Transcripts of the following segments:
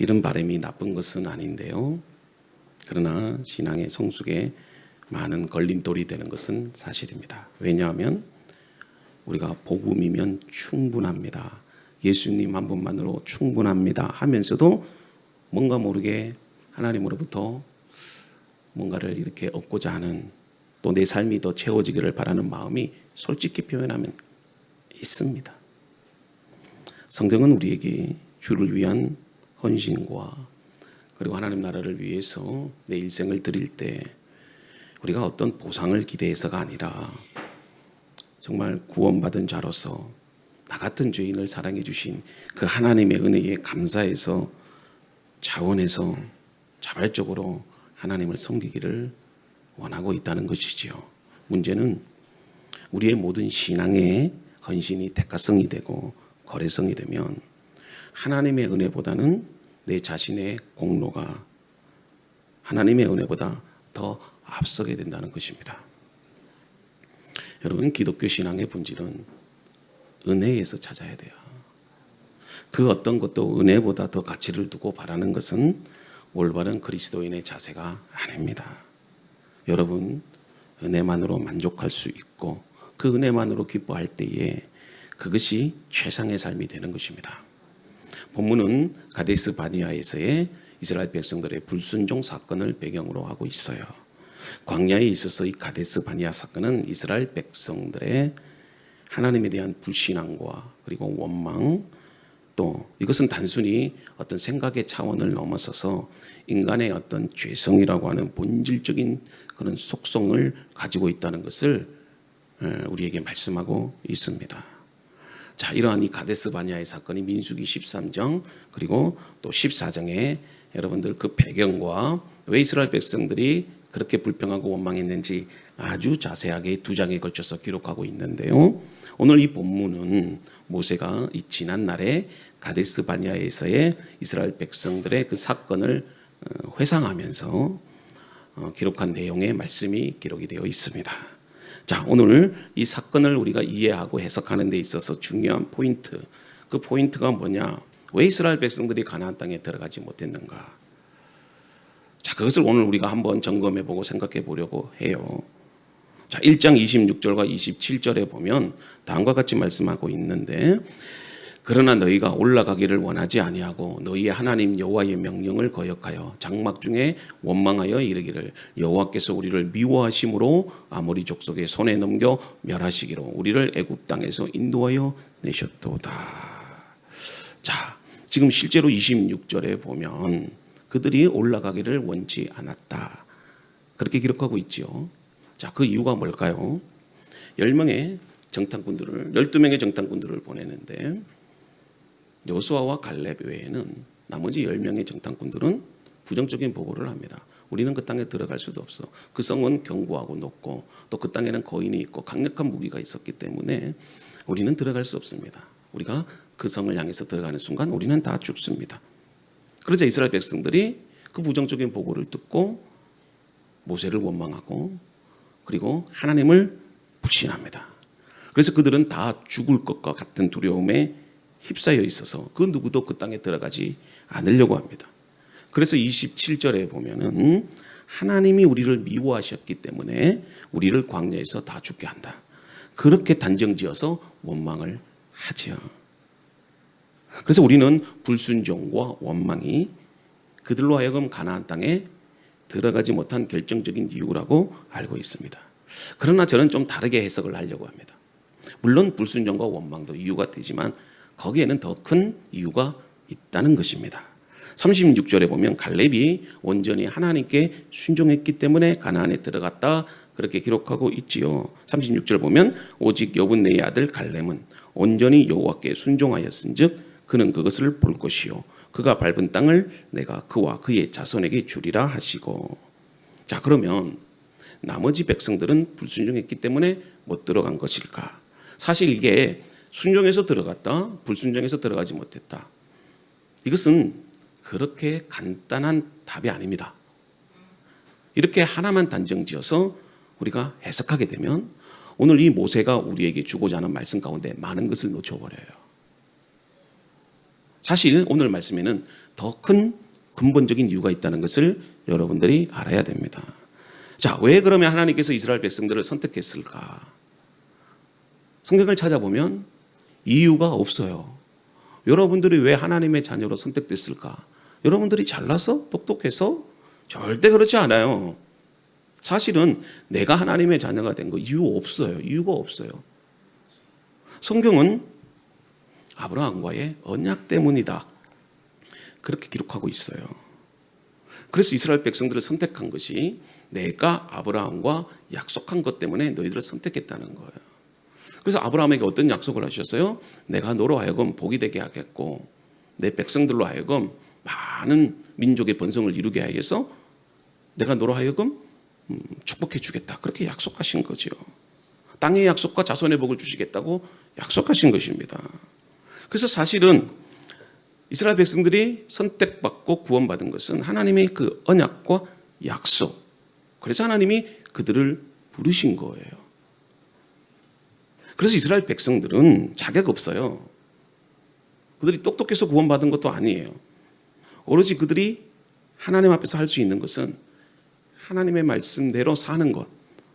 이런 바람이 나쁜 것은 아닌데요. 그러나 신앙의 성숙에 많은 걸림돌이 되는 것은 사실입니다. 왜냐하면 우리가 복음이면 충분합니다. 예수님 한 분만으로 충분합니다 하면서도 뭔가 모르게 하나님으로부터 뭔가를 이렇게 얻고자 하는, 또 내 삶이 더 채워지기를 바라는 마음이 솔직히 표현하면 있습니다. 성경은 우리에게 주를 위한 헌신과 그리고 하나님 나라를 위해서 내 일생을 드릴 때 우리가 어떤 보상을 기대해서가 아니라 정말 구원받은 자로서 나 같은 죄인을 사랑해 주신 그 하나님의 은혜에 감사해서 자원해서 자발적으로 하나님을 섬기기를 원하고 있다는 것이지요. 문제는 우리의 모든 신앙의 헌신이 대가성이 되고 거래성이 되면 하나님의 은혜보다는 내 자신의 공로가 하나님의 은혜보다 더 앞서게 된다는 것입니다. 여러분, 기독교 신앙의 본질은 은혜에서 찾아야 돼요. 그 어떤 것도 은혜보다 더 가치를 두고 바라는 것은 올바른 그리스도인의 자세가 아닙니다. 여러분, 은혜만으로 만족할 수 있고 그 은혜만으로 기뻐할 때에 그것이 최상의 삶이 되는 것입니다. 본문은 가데스 바니아에서의 이스라엘 백성들의 불순종 사건을 배경으로 하고 있어요. 광야에 있어서 이 가데스 바니아 사건은 이스라엘 백성들의 하나님에 대한 불신앙과 그리고 원망, 또 이것은 단순히 어떤 생각의 차원을 넘어서서 인간의 어떤 죄성이라고 하는 본질적인 그런 속성을 가지고 있다는 것을 우리에게 말씀하고 있습니다. 자, 이러한 이 가데스 바니아의 사건이 민수기 13장 그리고 또 14장에 여러분들 그 배경과 왜 이스라엘 백성들이 그렇게 불평하고 원망했는지 아주 자세하게 2장에 걸쳐서 기록하고 있는데요. 오늘 이 본문은 모세가 이 지난 날에 가데스 바니아에서의 이스라엘 백성들의 그 사건을 회상하면서 기록한 내용의 말씀이 기록이 되어 있습니다. 자, 오늘 이 사건을 우리가 이해하고 해석하는 데 있어서 중요한 포인트, 그 포인트가 뭐냐? 왜 이스라엘 백성들이 가나안 땅에 들어가지 못했는가? 자, 그것을 오늘 우리가 한번 점검해 보고 생각해 보려고 해요. 자, 1장 26절과 27절에 보면 다음과 같이 말씀하고 있는데, 그러나 너희가 올라가기를 원하지 아니하고 너희의 하나님 여호와의 명령을 거역하여 장막 중에 원망하여 이르기를 여호와께서 우리를 미워하심으로 아모리 족속의 손에 넘겨 멸하시기로 우리를 애굽 땅에서 인도하여 내셨도다. 자, 지금 실제로 26절에 보면 그들이 올라가기를 원치 않았다, 그렇게 기록하고 있죠. 자, 그 이유가 뭘까요? 12명의 정탐꾼들을 보내는데 여호수아와 갈렙 외에는 나머지 10명의 정탐꾼들은 부정적인 보고를 합니다. 우리는 그 땅에 들어갈 수도 없어. 그 성은 견고하고 높고 또 그 땅에는 거인이 있고 강력한 무기가 있었기 때문에 우리는 들어갈 수 없습니다. 우리가 그 성을 향해서 들어가는 순간 우리는 다 죽습니다. 그러자 이스라엘 백성들이 그 부정적인 보고를 듣고 모세를 원망하고 그리고 하나님을 불신합니다. 그래서 그들은 다 죽을 것과 같은 두려움에 휩싸여 있어서 그 누구도 그 땅에 들어가지 않으려고 합니다. 그래서 27절에 보면은 하나님이 우리를 미워하셨기 때문에 우리를 광야에서 다 죽게 한다, 그렇게 단정지어서 원망을 하죠. 그래서 우리는 불순종과 원망이 그들로 하여금 가나안 땅에 들어가지 못한 결정적인 이유라고 알고 있습니다. 그러나 저는 좀 다르게 해석을 하려고 합니다. 물론 불순종과 원망도 이유가 되지만 거기에는 더 큰 이유가 있다는 것입니다. 36절에 보면 갈렙이 온전히 하나님께 순종했기 때문에 가나안에 들어갔다, 그렇게 기록하고 있지요. 36절 보면 오직 여분네의 아들 갈렙은 온전히 여호와께 순종하였은즉 그는 그것을 볼 것이요 그가 밟은 땅을 내가 그와 그의 자손에게 주리라 하시고. 자, 그러면 나머지 백성들은 불순종했기 때문에 못 들어간 것일까? 사실 이게 순종해서 들어갔다, 불순종해서 들어가지 못했다, 이것은 그렇게 간단한 답이 아닙니다. 이렇게 하나만 단정지어서 우리가 해석하게 되면 오늘 이 모세가 우리에게 주고자 하는 말씀 가운데 많은 것을 놓쳐버려요. 사실 오늘 말씀에는 더 큰 근본적인 이유가 있다는 것을 여러분들이 알아야 됩니다. 자, 왜 그러면 하나님께서 이스라엘 백성들을 선택했을까? 성경을 찾아보면 이유가 없어요. 여러분들이 왜 하나님의 자녀로 선택됐을까? 여러분들이 잘나서 똑똑해서? 절대 그렇지 않아요. 사실은 내가 하나님의 자녀가 된 거 이유가 없어요. 성경은 아브라함과의 언약 때문이다, 그렇게 기록하고 있어요. 그래서 이스라엘 백성들을 선택한 것이 내가 아브라함과 약속한 것 때문에 너희들을 선택했다는 거예요. 그래서 아브라함에게 어떤 약속을 하셨어요? 내가 너로 하여금 복이 되게 하겠고 내 백성들로 하여금 많은 민족의 번성을 이루게 하여서 내가 너로 하여금 축복해 주겠다, 그렇게 약속하신 거죠. 땅의 약속과 자손의 복을 주시겠다고 약속하신 것입니다. 그래서 사실은 이스라엘 백성들이 선택받고 구원받은 것은 하나님의 그 언약과 약속, 그래서 하나님이 그들을 부르신 거예요. 그래서 이스라엘 백성들은 자격 없어요. 그들이 똑똑해서 구원받은 것도 아니에요. 오로지 그들이 하나님 앞에서 할 수 있는 것은 하나님의 말씀대로 사는 것,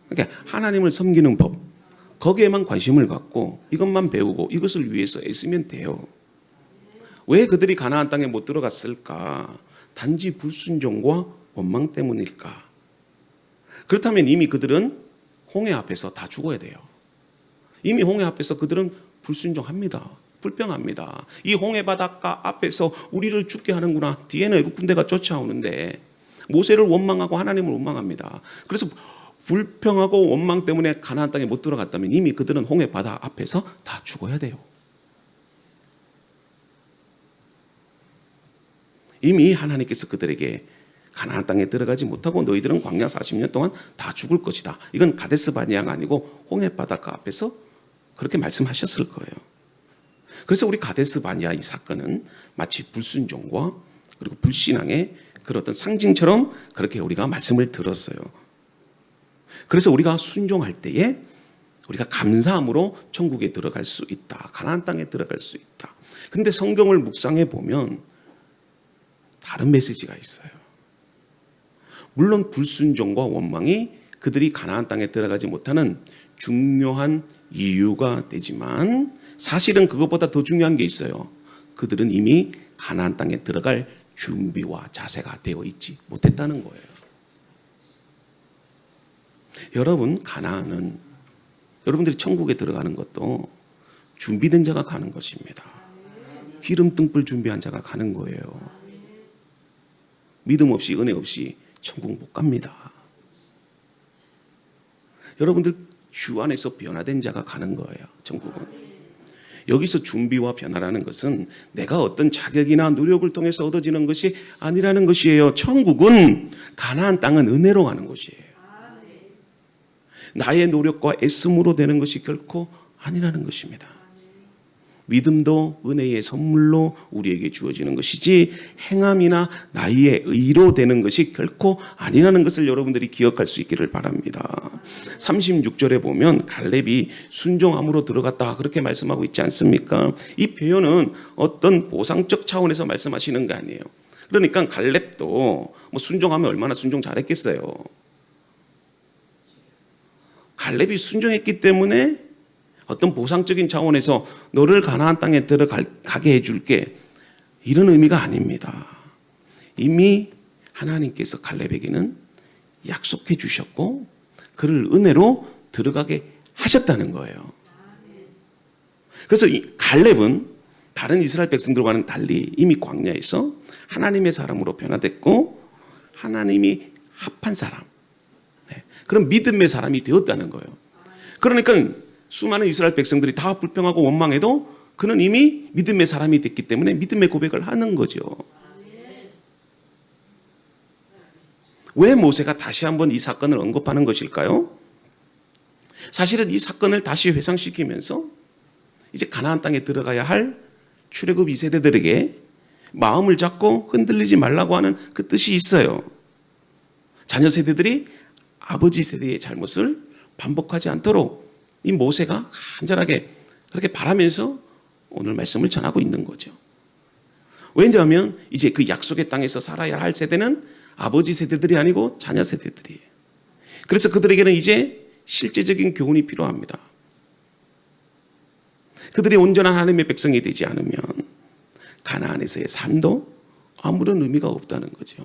그러니까 하나님을 섬기는 법, 거기에만 관심을 갖고 이것만 배우고 이것을 위해서 애쓰면 돼요. 왜 그들이 가나안 땅에 못 들어갔을까? 단지 불순종과 원망 때문일까? 그렇다면 이미 그들은 홍해 앞에서 다 죽어야 돼요. 이미 홍해 앞에서 그들은 불순종합니다. 불평합니다. 이 홍해 바닷가 앞에서 우리를 죽게 하는구나. 뒤에는 애국 군대가 쫓아오는데 모세를 원망하고 하나님을 원망합니다. 그래서 불평하고 원망 때문에 가나안 땅에 못 들어갔다면 이미 그들은 홍해 바다 앞에서 다 죽어야 돼요. 이미 하나님께서 그들에게 가나안 땅에 들어가지 못하고 너희들은 광야 40년 동안 다 죽을 것이다, 이건 가데스 바네아가 아니고 홍해 바닷가 앞에서 그렇게 말씀하셨을 거예요. 그래서 우리 가데스 바네아 이 사건은 마치 불순종과 그리고 불신앙의 그런 어떤 상징처럼 그렇게 우리가 말씀을 들었어요. 그래서 우리가 순종할 때에 우리가 감사함으로 천국에 들어갈 수 있다, 가나안 땅에 들어갈 수 있다. 근데 성경을 묵상해 보면 다른 메시지가 있어요. 물론 불순종과 원망이 그들이 가나안 땅에 들어가지 못하는 중요한 이유가 되지만 사실은 그것보다 더 중요한 게 있어요. 그들은 이미 가나안 땅에 들어갈 준비와 자세가 되어 있지 못했다는 거예요. 여러분, 가나안은 여러분들이 천국에 들어가는 것도 준비된 자가 가는 것입니다. 기름 등불 준비한 자가 가는 거예요. 믿음 없이 은혜 없이 천국 못 갑니다. 여러분들 주 안에서 변화된 자가 가는 거예요. 천국은. 여기서 준비와 변화라는 것은 내가 어떤 자격이나 노력을 통해서 얻어지는 것이 아니라는 것이에요. 천국은, 가나안 땅은 은혜로 가는 곳이에요. 나의 노력과 애씀으로 되는 것이 결코 아니라는 것입니다. 믿음도 은혜의 선물로 우리에게 주어지는 것이지 행함이나 나의 의로 되는 것이 결코 아니라는 것을 여러분들이 기억할 수 있기를 바랍니다. 36절에 보면 갈렙이 순종함으로 들어갔다, 그렇게 말씀하고 있지 않습니까? 이 표현은 어떤 보상적 차원에서 말씀하시는 게 아니에요. 그러니까 갈렙도 뭐 순종하면 얼마나 순종 잘했겠어요. 갈렙이 순종했기 때문에 어떤 보상적인 차원에서 너를 가나안 땅에 들어가게 해줄게, 이런 의미가 아닙니다. 이미 하나님께서 갈렙에게는 약속해 주셨고 그를 은혜로 들어가게 하셨다는 거예요. 그래서 이 갈렙은 다른 이스라엘 백성들과는 달리 이미 광야에서 하나님의 사람으로 변화됐고 하나님이 합한 사람, 그런 믿음의 사람이 되었다는 거예요. 그러니까 수많은 이스라엘 백성들이 다 불평하고 원망해도 그는 이미 믿음의 사람이 됐기 때문에 믿음의 고백을 하는 거죠. 왜 모세가 다시 한번 이 사건을 언급하는 것일까요? 사실은 이 사건을 다시 회상시키면서 이제 가나안 땅에 들어가야 할 출애굽 2세대들에게 마음을 잡고 흔들리지 말라고 하는 그 뜻이 있어요. 자녀 세대들이 아버지 세대의 잘못을 반복하지 않도록 이 모세가 간절하게 그렇게 바라면서 오늘 말씀을 전하고 있는 거죠. 왜냐하면 이제 그 약속의 땅에서 살아야 할 세대는 아버지 세대들이 아니고 자녀 세대들이에요. 그래서 그들에게는 이제 실제적인 교훈이 필요합니다. 그들이 온전한 하나님의 백성이 되지 않으면 가나안에서의 삶도 아무런 의미가 없다는 거죠.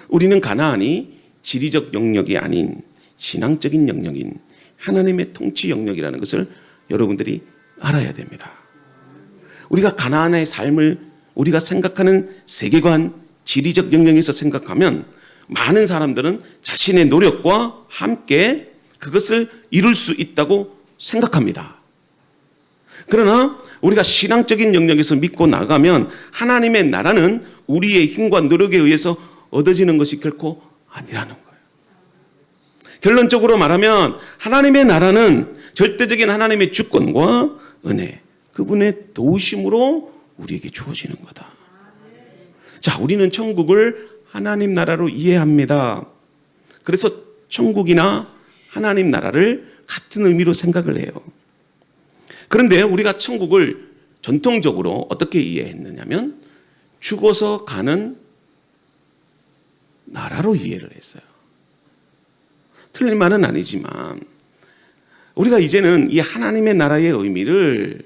우리는 가나안이 지리적 영역이 아닌 신앙적인 영역인 하나님의 통치 영역이라는 것을 여러분들이 알아야 됩니다. 우리가 가나안의 삶을 우리가 생각하는 세계관, 지리적 영역에서 생각하면 많은 사람들은 자신의 노력과 함께 그것을 이룰 수 있다고 생각합니다. 그러나 우리가 신앙적인 영역에서 믿고 나가면 하나님의 나라는 우리의 힘과 노력에 의해서 얻어지는 것이 결코 아니라는 거예요. 결론적으로 말하면 하나님의 나라는 절대적인 하나님의 주권과 은혜, 그분의 도우심으로 우리에게 주어지는 거다. 자, 우리는 천국을 하나님 나라로 이해합니다. 그래서 천국이나 하나님 나라를 같은 의미로 생각을 해요. 그런데 우리가 천국을 전통적으로 어떻게 이해했느냐면 죽어서 가는 나라로 이해를 했어요. 틀린 말은 아니지만 우리가 이제는 이 하나님의 나라의 의미를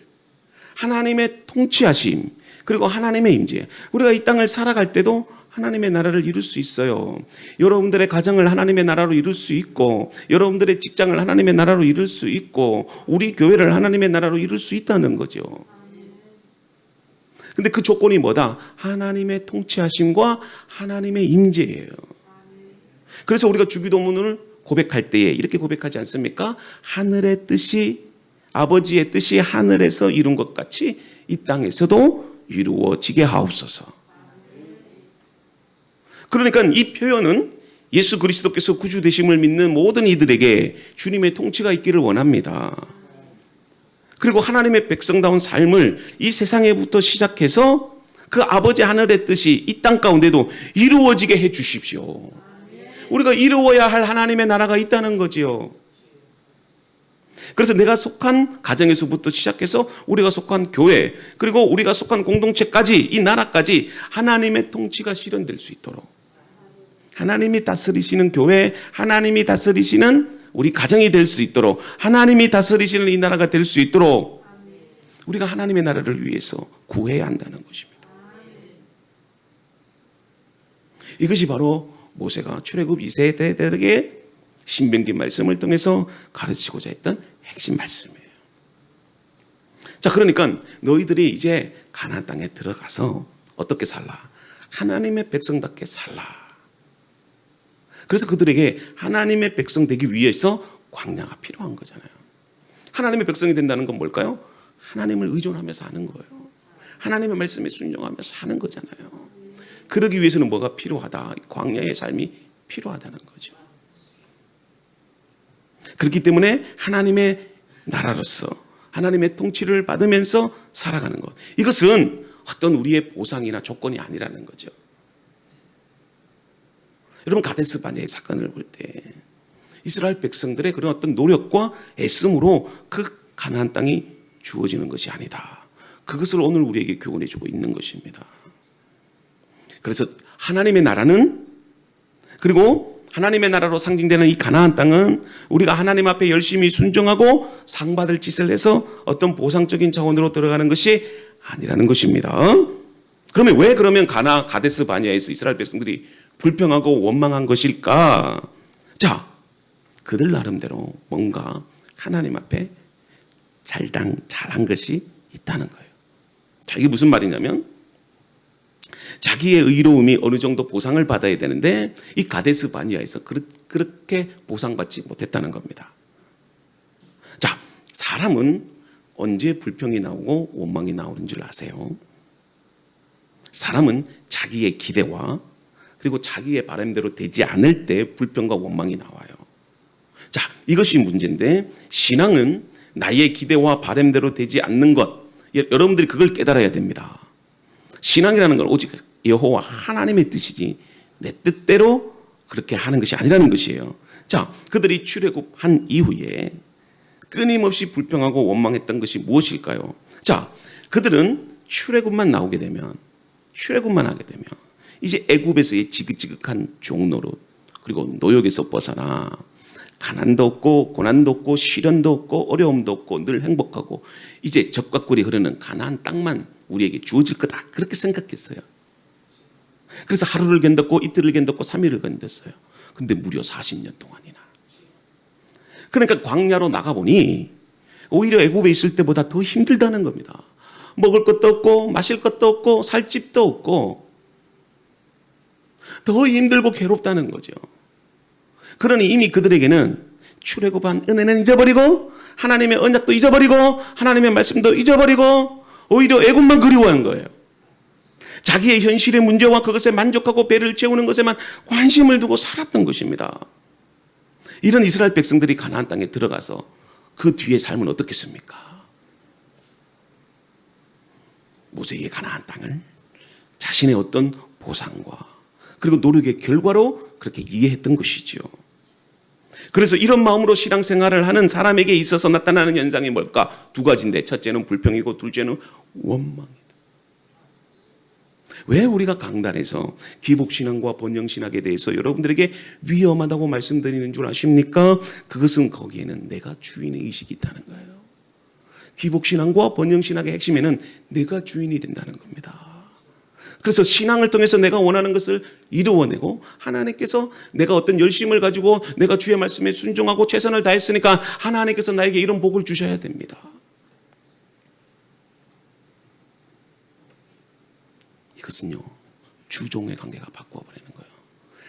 하나님의 통치하심 그리고 하나님의 임재, 우리가 이 땅을 살아갈 때도 하나님의 나라를 이룰 수 있어요. 여러분들의 가정을 하나님의 나라로 이룰 수 있고 여러분들의 직장을 하나님의 나라로 이룰 수 있고 우리 교회를 하나님의 나라로 이룰 수 있다는 거죠. 근데 그 조건이 뭐다? 하나님의 통치하심과 하나님의 임재예요. 그래서 우리가 주기도문을 고백할 때에 이렇게 고백하지 않습니까? 하늘의 뜻이, 아버지의 뜻이 하늘에서 이룬 것 같이 이 땅에서도 이루어지게 하옵소서. 그러니까 이 표현은 예수 그리스도께서 구주 되심을 믿는 모든 이들에게 주님의 통치가 있기를 원합니다. 그리고 하나님의 백성다운 삶을 이 세상에부터 시작해서 그 아버지 하늘의 뜻이 이 땅 가운데도 이루어지게 해 주십시오. 우리가 이루어야 할 하나님의 나라가 있다는 거지요. 그래서 내가 속한 가정에서부터 시작해서 우리가 속한 교회 그리고 우리가 속한 공동체까지 이 나라까지 하나님의 통치가 실현될 수 있도록 하나님이 다스리시는 교회, 하나님이 다스리시는 우리 가정이 될 수 있도록 하나님이 다스리시는 이 나라가 될 수 있도록 우리가 하나님의 나라를 위해서 구해야 한다는 것입니다. 이것이 바로 모세가 출애굽 2세대들에게 신명기 말씀을 통해서 가르치고자 했던 핵심 말씀이에요. 자, 그러니까 너희들이 이제 가나안 땅에 들어가서 어떻게 살라? 하나님의 백성답게 살라. 그래서 그들에게 하나님의 백성 되기 위해서 광야가 필요한 거잖아요. 하나님의 백성이 된다는 건 뭘까요? 하나님을 의존하며 사는 거예요. 하나님의 말씀에 순종하며 사는 거잖아요. 그러기 위해서는 뭐가 필요하다? 광야의 삶이 필요하다는 거죠. 그렇기 때문에 하나님의 나라로서 하나님의 통치를 받으면서 살아가는 것, 이것은 어떤 우리의 보상이나 조건이 아니라는 거죠. 여러분, 가데스 바네의 사건을 볼 때 이스라엘 백성들의 그런 어떤 노력과 애씀으로 그 가나안 땅이 주어지는 것이 아니다. 그것을 오늘 우리에게 교훈해 주고 있는 것입니다. 그래서 하나님의 나라는, 그리고 하나님의 나라로 상징되는 이 가나안 땅은 우리가 하나님 앞에 열심히 순종하고 상 받을 짓을 해서 어떤 보상적인 차원으로 들어가는 것이 아니라는 것입니다. 그러면 왜 그러면 가데스 바네아에서 이스라엘 백성들이 불평하고 원망한 것일까? 자, 그들 나름대로 뭔가 하나님 앞에 잘한 것이 있다는 거예요. 자, 이게 무슨 말이냐면 자기의 의로움이 어느 정도 보상을 받아야 되는데 이 가데스 바네아에서 그렇게 보상받지 못했다는 겁니다. 자, 사람은 언제 불평이 나오고 원망이 나오는 줄 아세요? 사람은 자기의 기대와 그리고 자기의 바람대로 되지 않을 때 불평과 원망이 나와요. 자, 이것이 문제인데 신앙은 나의 기대와 바람대로 되지 않는 것, 여러분들이 그걸 깨달아야 됩니다. 신앙이라는 건 오직 여호와 하나님의 뜻이지 내 뜻대로 그렇게 하는 것이 아니라는 것이에요. 자, 그들이 출애굽한 이후에 끊임없이 불평하고 원망했던 것이 무엇일까요? 자, 그들은 출애굽만 나오게 되면, 출애굽만 하게 되면 이제 애굽에서의 지긋지긋한 종노릇, 그리고 노역에서 벗어나 가난도 없고 고난도 없고 시련도 없고 어려움도 없고 늘 행복하고 이제 젖과 꿀이 흐르는 가나안 땅만 우리에게 주어질 거다, 그렇게 생각했어요. 그래서 하루를 견뎠고 이틀을 견뎠고 3일을 견뎠어요. 근데 무려 40년 동안이나. 그러니까 광야로 나가보니 오히려 애굽에 있을 때보다 더 힘들다는 겁니다. 먹을 것도 없고 마실 것도 없고 살 집도 없고 더 힘들고 괴롭다는 거죠. 그러니 이미 그들에게는 출애굽한 은혜는 잊어버리고 하나님의 언약도 잊어버리고 하나님의 말씀도 잊어버리고 오히려 애굽만 그리워한 거예요. 자기의 현실의 문제와 그것에 만족하고 배를 채우는 것에만 관심을 두고 살았던 것입니다. 이런 이스라엘 백성들이 가나안 땅에 들어가서 그 뒤의 삶은 어떻겠습니까? 모세에게 가나안 땅을 자신의 어떤 보상과 그리고 노력의 결과로 그렇게 이해했던 것이지요. 그래서 이런 마음으로 신앙생활을 하는 사람에게 있어서 나타나는 현상이 뭘까? 두 가지인데, 첫째는 불평이고 둘째는 원망이다. 왜 우리가 강단에서 기복신앙과 번영신학에 대해서 여러분들에게 위험하다고 말씀드리는 줄 아십니까? 그것은 거기에는 내가 주인의 의식이 있다는 거예요. 기복신앙과 번영신학의 핵심에는 내가 주인이 된다는 겁니다. 그래서 신앙을 통해서 내가 원하는 것을 이루어내고 하나님께서 내가 어떤 열심을 가지고 내가 주의 말씀에 순종하고 최선을 다했으니까 하나님께서 나에게 이런 복을 주셔야 됩니다. 이것은요, 주종의 관계가 바꿔버리는 거예요.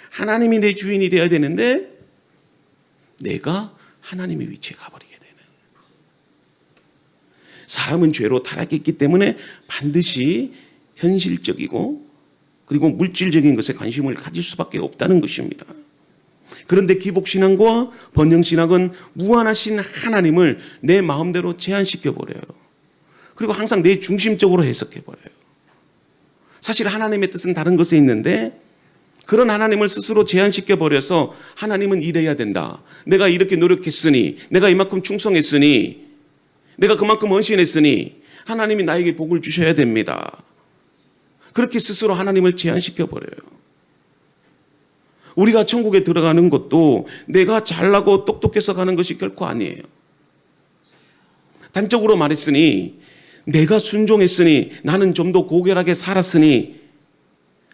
하나님이 내 주인이 되어야 되는데 내가 하나님의 위치에 가버리게 되는. 사람은 죄로 타락했기 때문에 반드시 현실적이고 그리고 물질적인 것에 관심을 가질 수밖에 없다는 것입니다. 그런데 기복신앙과 번영신학은 무한하신 하나님을 내 마음대로 제한시켜버려요. 그리고 항상 내 중심적으로 해석해버려요. 사실 하나님의 뜻은 다른 것에 있는데 그런 하나님을 스스로 제한시켜버려서 하나님은 이래야 된다, 내가 이렇게 노력했으니, 내가 이만큼 충성했으니, 내가 그만큼 헌신했으니 하나님이 나에게 복을 주셔야 됩니다. 그렇게 스스로 하나님을 제한시켜버려요. 우리가 천국에 들어가는 것도 내가 잘나고 똑똑해서 가는 것이 결코 아니에요. 단적으로 말했으니 내가 순종했으니, 나는 좀 더 고결하게 살았으니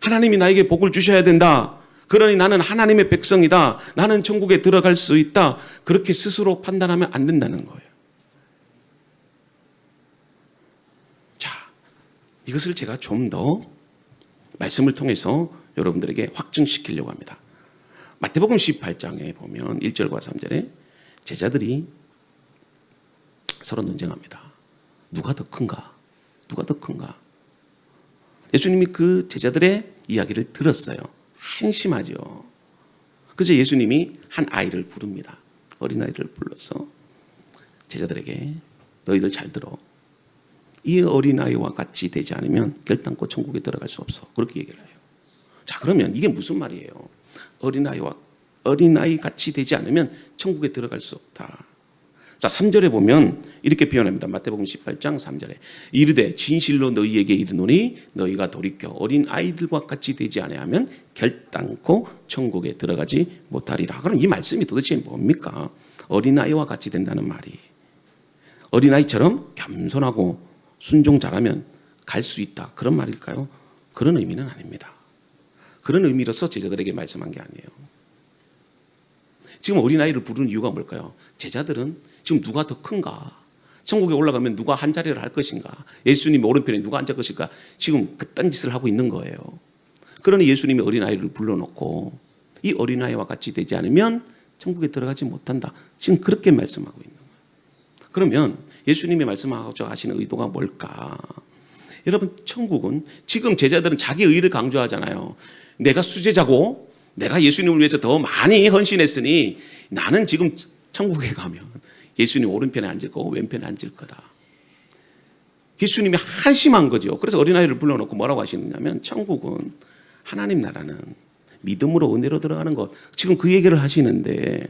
하나님이 나에게 복을 주셔야 된다, 그러니 나는 하나님의 백성이다, 나는 천국에 들어갈 수 있다, 그렇게 스스로 판단하면 안 된다는 거예요. 자, 이것을 제가 좀 더 말씀을 통해서 여러분들에게 확증시키려고 합니다. 마태복음 18장에 보면 1절과 3절에 제자들이 서로 논쟁합니다. 누가 더 큰가? 누가 더 큰가? 예수님이 그 제자들의 이야기를 들었어요. 한심하죠. 그래서 예수님이 한 아이를 부릅니다. 어린아이를 불러서 제자들에게 너희들 잘 들어. 이 어린아이와 같이 되지 않으면 결단코 천국에 들어갈 수 없어. 그렇게 얘기를 해요. 자, 그러면 이게 무슨 말이에요? 어린아이 같이 되지 않으면 천국에 들어갈 수 없다. 자, 3절에 보면 이렇게 표현합니다. 마태복음 18장 3절에 이르되 진실로 너희에게 이르노니 너희가 돌이켜 어린 아이들과 같이 되지 아니하면 결단코 천국에 들어가지 못하리라. 그럼 이 말씀이 도대체 뭡니까? 어린아이와 같이 된다는 말이 어린아이처럼 겸손하고 순종 잘하면 갈 수 있다, 그런 말일까요? 그런 의미는 아닙니다. 그런 의미로서 제자들에게 말씀한 게 아니에요. 지금 어린아이를 부르는 이유가 뭘까요? 제자들은 지금 누가 더 큰가? 천국에 올라가면 누가 한 자리를 할 것인가? 예수님 오른편에 누가 앉을 것인가? 지금 그딴 짓을 하고 있는 거예요. 그러니 예수님이 어린아이를 불러놓고 이 어린아이와 같이 되지 않으면 천국에 들어가지 못한다, 지금 그렇게 말씀하고 있는 거예요. 그러면 예수님이 말씀하고자 하시는 의도가 뭘까? 여러분, 천국은 지금 제자들은 자기 의를 강조하잖아요. 내가 수제자고 내가 예수님을 위해서 더 많이 헌신했으니 나는 지금 천국에 가면 예수님 오른편에 앉을 거고 왼편에 앉을 거다. 예수님이 한심한 거죠. 그래서 어린아이를 불러놓고 뭐라고 하시느냐면 천국은 하나님 나라는 믿음으로 은혜로 들어가는 것, 지금 그 얘기를 하시는데,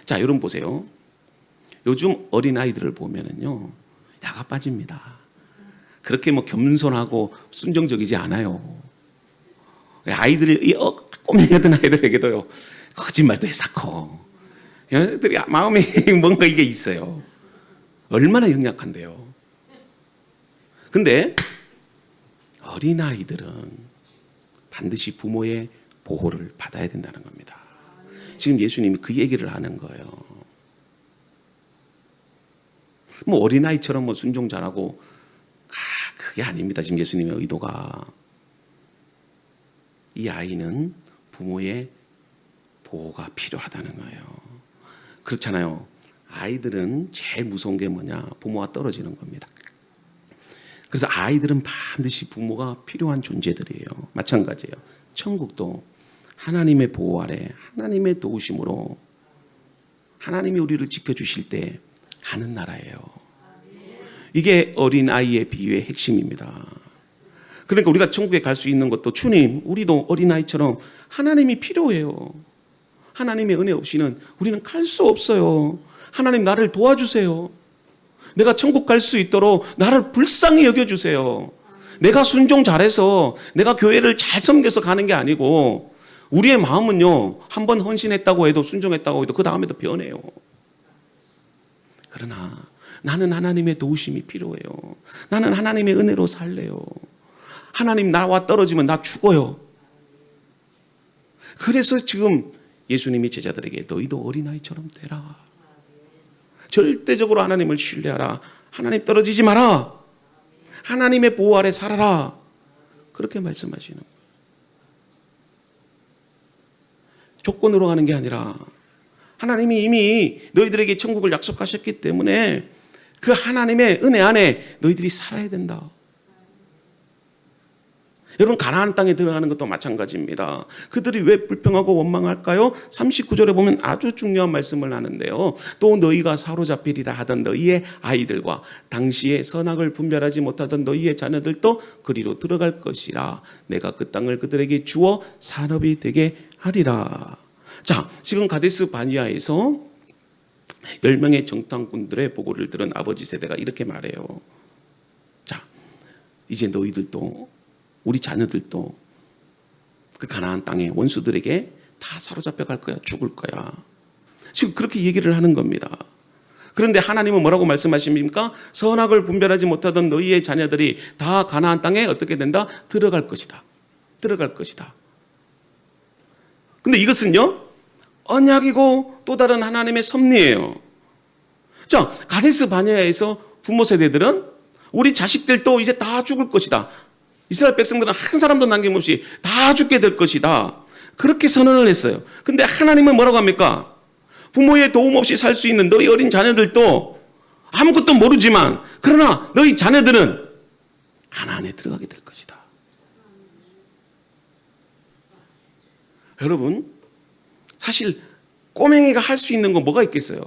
자, 여러분 보세요. 요즘 어린아이들을 보면은요, 야가 빠집니다. 그렇게 뭐 겸손하고 순종적이지 않아요. 아이들이 꼬맹이던 아이들에게도요 거짓말도 해쌓고 얘들이 마음에 뭔가 이게 있어요. 얼마나 영약한데요. 근데 어린아이들은 반드시 부모의 보호를 받아야 된다는 겁니다. 지금 예수님이 그 얘기를 하는 거예요. 뭐 어린아이처럼 뭐 순종 잘하고 그게 아닙니다. 지금 예수님의 의도가 이 아이는 부모의 보호가 필요하다는 거예요. 그렇잖아요. 아이들은 제일 무서운 게 뭐냐? 부모와 떨어지는 겁니다. 그래서 아이들은 반드시 부모가 필요한 존재들이에요. 마찬가지예요. 천국도 하나님의 보호 아래 하나님의 도우심으로 하나님이 우리를 지켜주실 때 가는 나라예요. 이게 어린아이의 비유의 핵심입니다. 그러니까 우리가 천국에 갈 수 있는 것도 주님, 우리도 어린아이처럼 하나님이 필요해요. 하나님의 은혜 없이는 우리는 갈 수 없어요. 하나님 나를 도와주세요. 내가 천국 갈 수 있도록 나를 불쌍히 여겨주세요. 내가 순종 잘해서 내가 교회를 잘 섬겨서 가는 게 아니고 우리의 마음은요, 한번 헌신했다고 해도 순종했다고 해도 그 다음에도 변해요. 그러나 나는 하나님의 도우심이 필요해요. 나는 하나님의 은혜로 살래요. 하나님 나와 떨어지면 나 죽어요. 그래서 지금 예수님이 제자들에게 너희도 어린아이처럼 되라. 절대적으로 하나님을 신뢰하라. 하나님 떨어지지 마라. 하나님의 보호 아래 살아라. 그렇게 말씀하시는 거예요. 조건으로 가는 게 아니라 하나님이 이미 너희들에게 천국을 약속하셨기 때문에 그 하나님의 은혜 안에 너희들이 살아야 된다. 여러분 가나안 땅에 들어가는 것도 마찬가지입니다. 그들이 왜 불평하고 원망할까요? 39절에 보면 아주 중요한 말씀을 하는데요. 또 너희가 사로잡히리라 하던 너희의 아이들과 당시에 선악을 분별하지 못하던 너희의 자녀들도 그리로 들어갈 것이라. 내가 그 땅을 그들에게 주어 산업이 되게 하리라. 자, 지금 가데스 바니아에서 10명의 정탐꾼들의 보고를 들은 아버지 세대가 이렇게 말해요. 자, 이제 너희들도 우리 자녀들도 그 가나안 땅의 원수들에게 다 사로잡혀 갈 거야. 죽을 거야. 지금 그렇게 얘기를 하는 겁니다. 그런데 하나님은 뭐라고 말씀하십니까? 선악을 분별하지 못하던 너희의 자녀들이 다 가나안 땅에 어떻게 된다? 들어갈 것이다. 들어갈 것이다. 근데 이것은요, 언약이고 또 다른 하나님의 섭리예요. 자, 가데스 바네아에서 부모 세대들은 우리 자식들도 이제 다 죽을 것이다. 이스라엘 백성들은 한 사람도 남김없이 다 죽게 될 것이다. 그렇게 선언을 했어요. 근데 하나님은 뭐라고 합니까? 부모의 도움 없이 살 수 있는 너희 어린 자녀들도 아무것도 모르지만 그러나 너희 자녀들은 가나안에 들어가게 될 것이다. 여러분, 사실 꼬맹이가 할 수 있는 건 뭐가 있겠어요?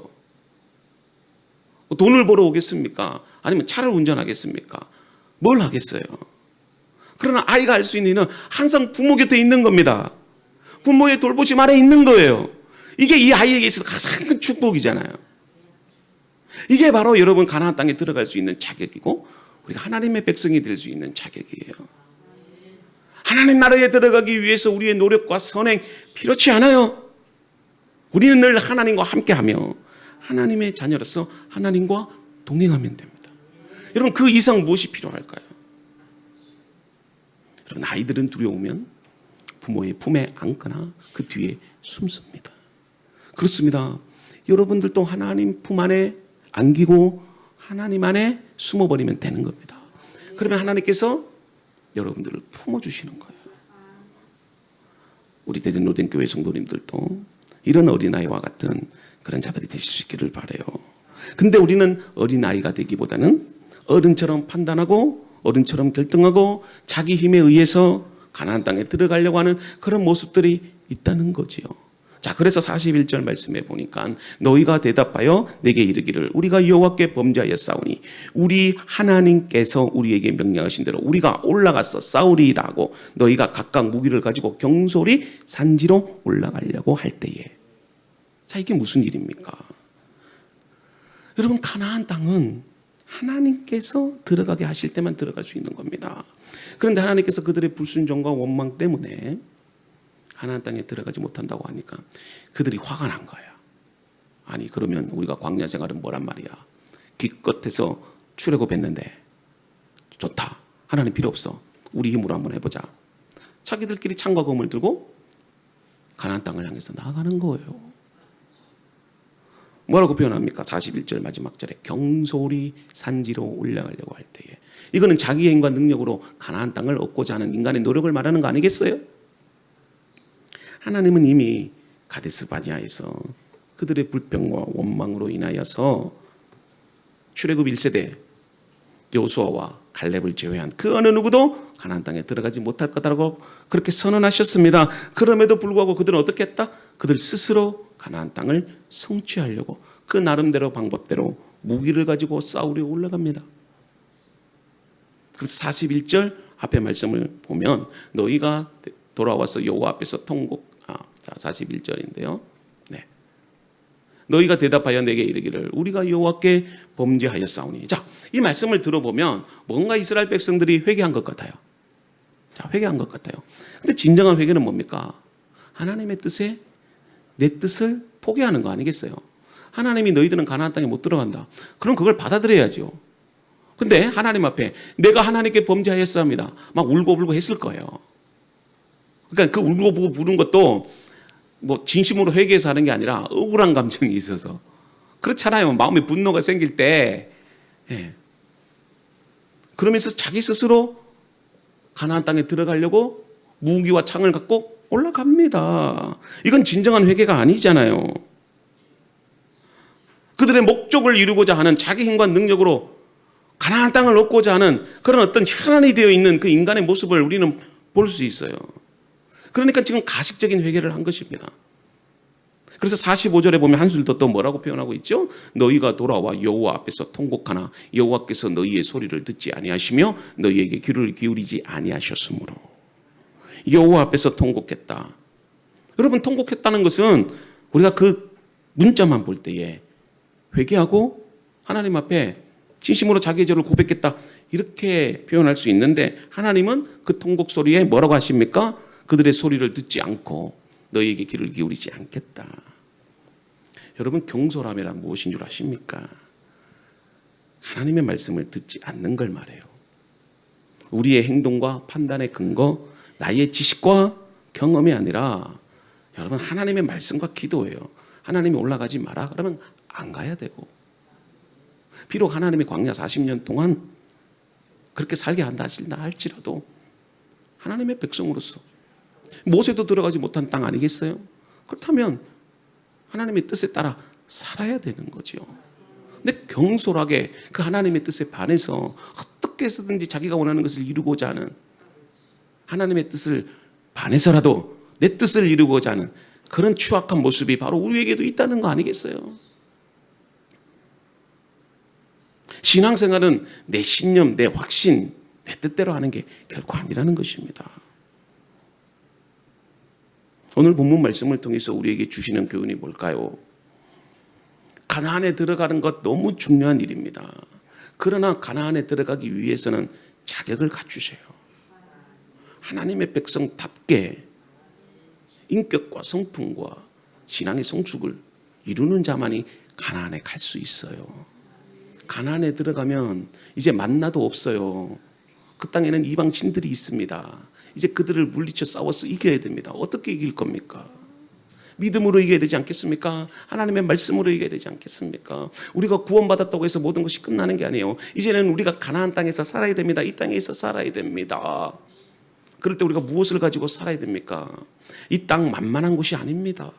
돈을 벌어 오겠습니까? 아니면 차를 운전하겠습니까? 뭘 하겠어요? 그러나 아이가 할 수 있는 일은 항상 부모 곁에 있는 겁니다. 부모의 돌보심 아래 있는 거예요. 이게 이 아이에게 있어서 가장 큰 축복이잖아요. 이게 바로 여러분 가나안 땅에 들어갈 수 있는 자격이고 우리가 하나님의 백성이 될 수 있는 자격이에요. 하나님 나라에 들어가기 위해서 우리의 노력과 선행 필요치 않아요. 우리는 늘 하나님과 함께하며 하나님의 자녀로서 하나님과 동행하면 됩니다. 여러분 그 이상 무엇이 필요할까요? 여러분 아이들은 두려우면 부모의 품에 안거나 그 뒤에 숨습니다. 그렇습니다. 여러분들도 하나님 품 안에 안기고 하나님 안에 숨어버리면 되는 겁니다. 그러면 하나님께서 여러분들을 품어주시는 거예요. 우리 대전로된 교회 성도님들도 이런 어린아이와 같은 그런 자들이 되실 수 있기를 바라요. 근데 우리는 어린아이가 되기보다는 어른처럼 판단하고 어른처럼 결정하고 자기 힘에 의해서 가나안 땅에 들어가려고 하는 그런 모습들이 있다는 거지요. 자, 그래서 41절 말씀에 보니까 너희가 대답하여 내게 이르기를 우리가 여호와께 범죄하였사오니 우리 하나님께서 우리에게 명령하신 대로 우리가 올라가서 싸우리이다 하고 너희가 각각 무기를 가지고 경솔히 산지로 올라가려고 할 때에. 자, 이게 무슨 일입니까? 여러분 가나안 땅은 하나님께서 들어가게 하실 때만 들어갈 수 있는 겁니다. 그런데 하나님께서 그들의 불순종과 원망 때문에 가나안 땅에 들어가지 못한다고 하니까 그들이 화가 난 거예요. 아니 그러면 우리가 광야 생활은 뭐란 말이야. 기껏해서 출애굽했는데 좋다. 하나님 필요 없어. 우리 힘으로 한번 해보자. 자기들끼리 창과 검을 들고 가나안 땅을 향해서 나아가는 거예요. 뭐라고 표현합니까? 41절 마지막 절에 경솔이 산지로 올라가려고 할 때에. 이거는 자기의 힘과 능력으로 가나안 땅을 얻고자 하는 인간의 노력을 말하는 거 아니겠어요? 하나님은 이미 가데스 바네아에서 그들의 불평과 원망으로 인하여서 출애굽 1세대 여호수아와 갈렙을 제외한 그 어느 누구도 가나안 땅에 들어가지 못할 거다라고 그렇게 선언하셨습니다. 그럼에도 불구하고 그들은 어떻게 했다? 그들 스스로 가나안 땅을 성취하려고 그 나름대로 방법대로 무기를 가지고 싸우려 올라갑니다. 그래서 41절 앞에 말씀을 보면 너희가 돌아와서 여호와 앞에서 자 41절인데요. 네. 너희가 대답하여 내게 이르기를 우리가 여호와께 범죄하였사오니. 자, 이 말씀을 들어보면 뭔가 이스라엘 백성들이 회개한 것 같아요. 자, 회개한 것 같아요. 근데 진정한 회개는 뭡니까? 하나님의 뜻에 내 뜻을 포기하는 거 아니겠어요? 하나님이 너희들은 가나안 땅에 못 들어간다. 그럼 그걸 받아들여야죠. 근데 하나님 앞에 내가 하나님께 범죄하였사옵니다. 막 울고불고 했을 거예요. 그러니까 그 울고불고 부른 것도 뭐 진심으로 회개해서 하는 게 아니라 억울한 감정이 있어서 그렇잖아요. 마음에 분노가 생길 때. 예. 그러면서 자기 스스로 가나안 땅에 들어가려고 무기와 창을 갖고 올라갑니다. 이건 진정한 회개가 아니잖아요. 그들의 목적을 이루고자 하는 자기 힘과 능력으로 가나안 땅을 얻고자 하는 그런 어떤 혈안이 되어 있는 그 인간의 모습을 우리는 볼 수 있어요. 그러니까 지금 가식적인 회개를 한 것입니다. 그래서 45절에 보면 한 술 더 또 뭐라고 표현하고 있죠? 너희가 돌아와 여호와 앞에서 통곡하나 여호와께서 너희의 소리를 듣지 아니하시며 너희에게 귀를 기울이지 아니하셨으므로. 여호와 앞에서 통곡했다. 여러분 통곡했다는 것은 우리가 그 문자만 볼 때에 회개하고 하나님 앞에 진심으로 자기의 죄를 고백했다 이렇게 표현할 수 있는데 하나님은 그 통곡 소리에 뭐라고 하십니까? 그들의 소리를 듣지 않고 너희에게 귀를 기울이지 않겠다. 여러분 경솔함이란 무엇인 줄 아십니까? 하나님의 말씀을 듣지 않는 걸 말해요. 우리의 행동과 판단의 근거, 나의 지식과 경험이 아니라 여러분 하나님의 말씀과 기도예요. 하나님이 올라가지 마라 그러면 안 가야 되고 비록 하나님의 광야 40년 동안 그렇게 살게 한다 할지라도 하나님의 백성으로서 모세도 들어가지 못한 땅 아니겠어요? 그렇다면 하나님의 뜻에 따라 살아야 되는 거죠. 근데 경솔하게 그 하나님의 뜻에 반해서 어떻게 해서든지 자기가 원하는 것을 이루고자 하는 하나님의 뜻을 반해서라도 내 뜻을 이루고자 하는 그런 추악한 모습이 바로 우리에게도 있다는 거 아니겠어요? 신앙생활은 내 신념, 내 확신, 내 뜻대로 하는 게 결코 아니라는 것입니다. 오늘 본문 말씀을 통해서 우리에게 주시는 교훈이 뭘까요? 가나안에 들어가는 것 너무 중요한 일입니다. 그러나 가나안에 들어가기 위해서는 자격을 갖추세요. 하나님의 백성답게 인격과 성품과 신앙의 성숙을 이루는 자만이 가나안에 갈 수 있어요. 가나안에 들어가면 이제 만나도 없어요. 그 땅에는 이방 신들이 있습니다. 이제 그들을 물리쳐 싸워서 이겨야 됩니다. 어떻게 이길 겁니까? 믿음으로 이겨야 되지 않겠습니까? 하나님의 말씀으로 이겨야 되지 않겠습니까? 우리가 구원받았다고 해서 모든 것이 끝나는 게 아니에요. 이제는 우리가 가나안 땅에서 살아야 됩니다. 이 땅에서 살아야 됩니다. 그럴 때 우리가 무엇을 가지고 살아야 됩니까? 이 땅 만만한 곳이 아닙니다.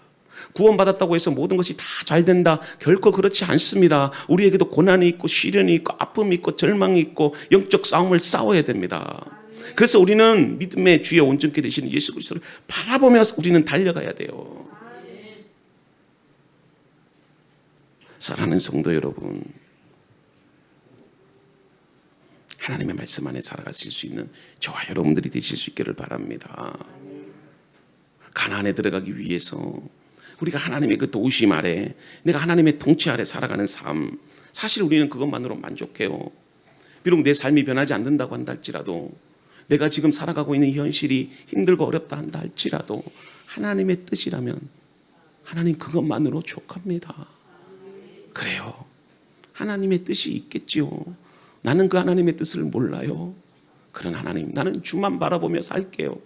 구원받았다고 해서 모든 것이 다 잘 된다. 결코 그렇지 않습니다. 우리에게도 고난이 있고 시련이 있고 아픔이 있고 절망이 있고 영적 싸움을 싸워야 됩니다. 그래서 우리는 믿음의 주의 온전케 되시는 예수 그리스도를 바라보면서 우리는 달려가야 돼요. 사랑하는 성도 여러분, 하나님의 말씀 안에 살아가실 수 있는 저와 여러분들이 되실 수 있기를 바랍니다. 가나안에 들어가기 위해서 우리가 하나님의 그 도우심 아래, 내가 하나님의 통치 아래 살아가는 삶, 사실 우리는 그것만으로 만족해요. 비록 내 삶이 변하지 않는다고 한다 할지라도, 내가 지금 살아가고 있는 이 현실이 힘들고 어렵다 한다 할지라도 하나님의 뜻이라면 하나님 그것만으로 족합니다. 그래요. 하나님의 뜻이 있겠지요. 나는 그 하나님의 뜻을 몰라요. 그런 하나님, 나는 주만 바라보며 살게요.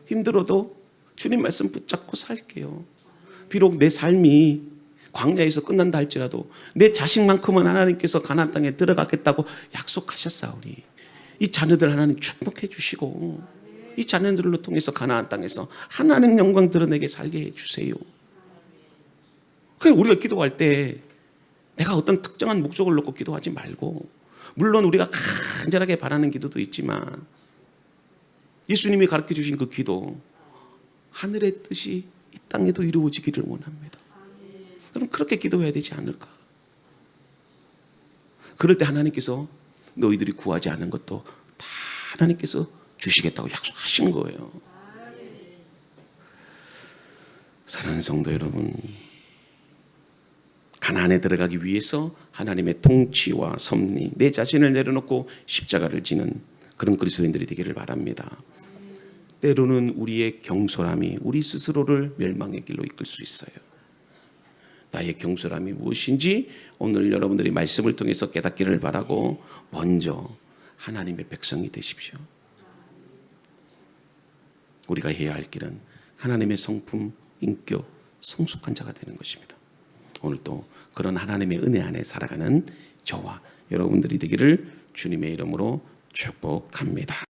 힘들어도 주님 말씀 붙잡고 살게요. 비록 내 삶이 광야에서 끝난다 할지라도 내 자식만큼은 하나님께서 가나안 땅에 들어가겠다고 약속하셨사오니 이 자녀들 하나님 축복해 주시고 이 자녀들로 통해서 가나안 땅에서 하나님 영광 드러내게 살게 해 주세요. 그래서 우리가 기도할 때 내가 어떤 특정한 목적을 놓고 기도하지 말고, 물론 우리가 간절하게 바라는 기도도 있지만 예수님이 가르쳐 주신 그 기도, 하늘의 뜻이 이 땅에도 이루어지기를 원합니다. 그럼 그렇게 기도해야 되지 않을까? 그럴 때 하나님께서 너희들이 구하지 않은 것도 다 하나님께서 주시겠다고 약속하신 거예요. 사랑하는 성도 여러분, 가나안에 들어가기 위해서 하나님의 통치와 섭리, 내 자신을 내려놓고 십자가를 지는 그런 그리스도인들이 되기를 바랍니다. 때로는 우리의 경솔함이 우리 스스로를 멸망의 길로 이끌 수 있어요. 나의 경솔함이 무엇인지 오늘 여러분들이 말씀을 통해서 깨닫기를 바라고, 먼저 하나님의 백성이 되십시오. 우리가 해야 할 길은 하나님의 성품, 인격, 성숙한 자가 되는 것입니다. 오늘도 그런 하나님의 은혜 안에 살아가는 저와 여러분들이 되기를 주님의 이름으로 축복합니다.